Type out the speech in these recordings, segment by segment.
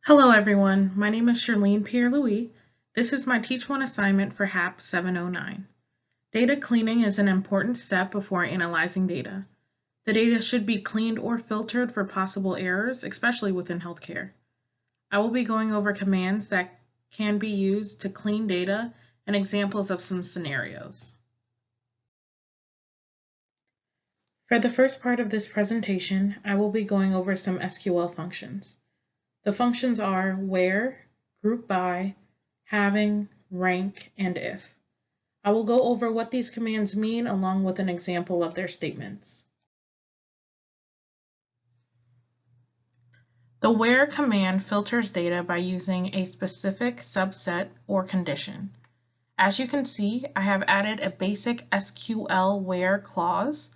Hello everyone, my name is Charlene Pierre-Louis. This is my Teach 1 assignment for HAP 709. Data cleaning is an important step before analyzing data. The data should be cleaned or filtered for possible errors, especially within healthcare. I will be going over commands that can be used to clean data and examples of some scenarios. For the first part of this presentation, I will be going over some SQL functions. The functions are where, group by, having, rank, and if. I will go over what these commands mean along with an example of their statements. The where command filters data by using a specific subset or condition. As you can see, I have added a basic SQL where clause,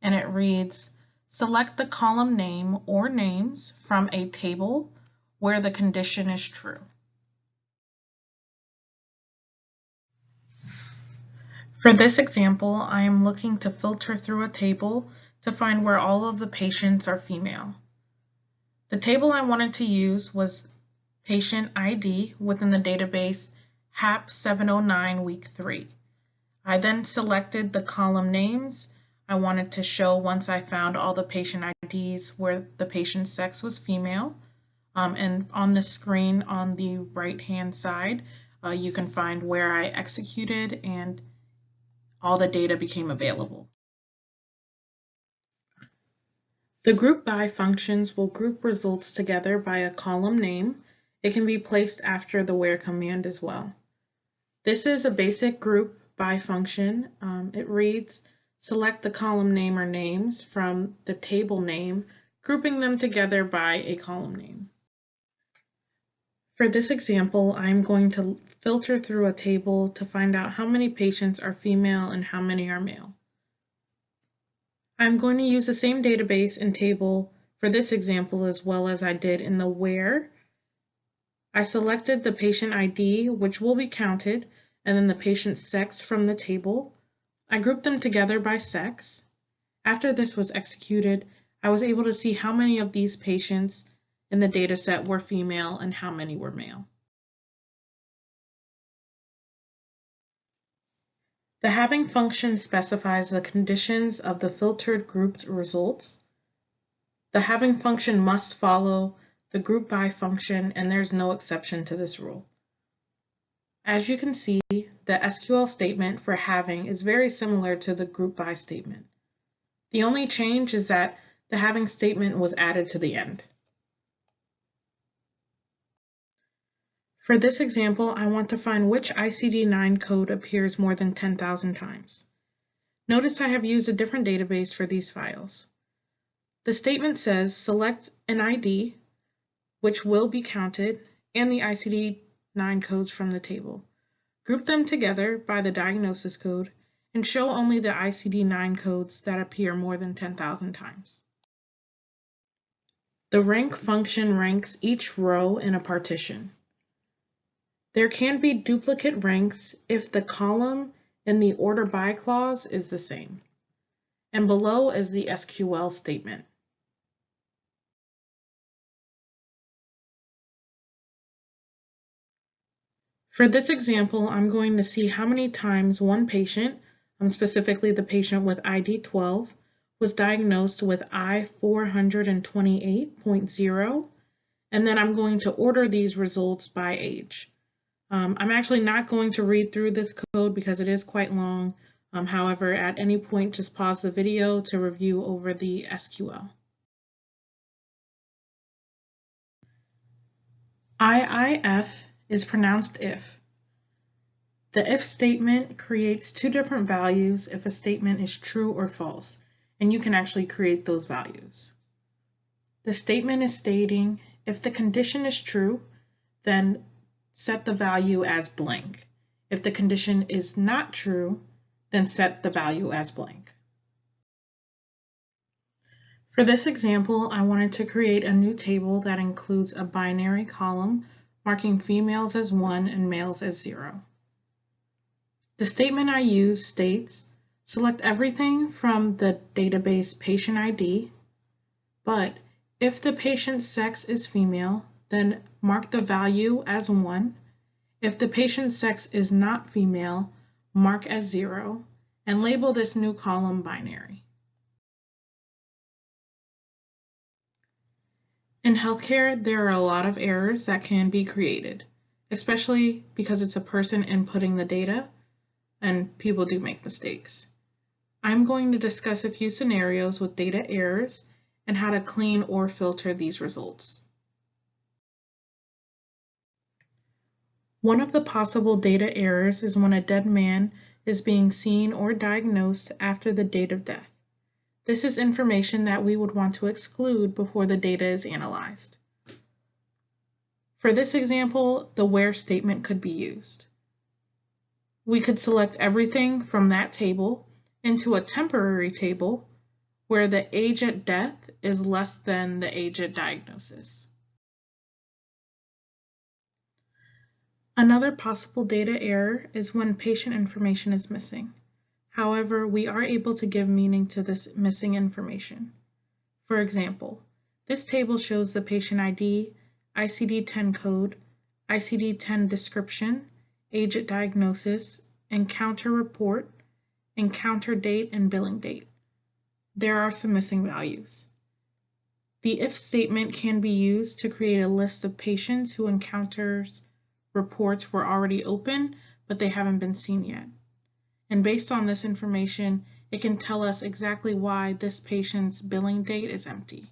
and it reads, select the column name or names from a table where the condition is true. For this example, I am looking to filter through a table to find where all of the patients are female. The table I wanted to use was patient ID within the database HAP 709 week 3. I then selected the column names I wanted to show once I found all the patient IDs where the patient's sex was female. And on the screen on the right-hand side, you can find where I executed and all the data became available. The group by functions will group results together by a column name. It can be placed after the where command as well. This is a basic group by function. It reads, select the column name or names from the table name, grouping them together by a column name. For this example, I'm going to filter through a table to find out how many patients are female and how many are male. I'm going to use the same database and table for this example as well as I did in the where. I selected the patient ID, which will be counted, and then the patient's sex from the table. I grouped them together by sex. After this was executed, I was able to see how many of these patients in the data set were female and how many were male. The having function specifies the conditions of the filtered grouped results. The having function must follow the group by function, and there's no exception to this rule. As you can see, the SQL statement for having is very similar to the group by statement. The only change is that the having statement was added to the end. For this example, I want to find which ICD-9 code appears more than 10,000 times. Notice I have used a different database for these files. The statement says select an ID, which will be counted, and the ICD-9 codes from the table. Group them together by the diagnosis code and show only the ICD-9 codes that appear more than 10,000 times. The rank function ranks each row in a partition. There can be duplicate ranks if the column in the order by clause is the same. And below is the SQL statement. For this example, I'm going to see how many times one patient, specifically the patient with ID 12, was diagnosed with I428.0, and then I'm going to order these results by age. I'm actually not going to read through this code because it is quite long. However, at any point, just pause the video to review over the SQL. IIF is pronounced if. The if statement creates two different values if a statement is true or false, and you can actually create those values. The statement is stating if the condition is true, then set the value as blank. If the condition is not true, then set the value as blank. For this example, I wanted to create a new table that includes a binary column marking females as 1 and males as 0. The statement I use states, select everything from the database patient ID, but if the patient's sex is female, then mark the value as 1. If the patient's sex is not female, mark as 0, and label this new column binary. In healthcare, there are a lot of errors that can be created, especially because it's a person inputting the data, and people do make mistakes. I'm going to discuss a few scenarios with data errors and how to clean or filter these results. One of the possible data errors is when a dead man is being seen or diagnosed after the date of death. This is information that we would want to exclude before the data is analyzed. For this example, the where statement could be used. We could select everything from that table into a temporary table where the age at death is less than the age at diagnosis. Another possible data error is when patient information is missing. However, we are able to give meaning to this missing information. For example, this table shows the patient ID, ICD-10 code, ICD-10 description, age at diagnosis, encounter report, encounter date, and billing date. There are some missing values. The if statement can be used to create a list of patients whose encounters reports were already open, but they haven't been seen yet. And based on this information, it can tell us exactly why this patient's billing date is empty.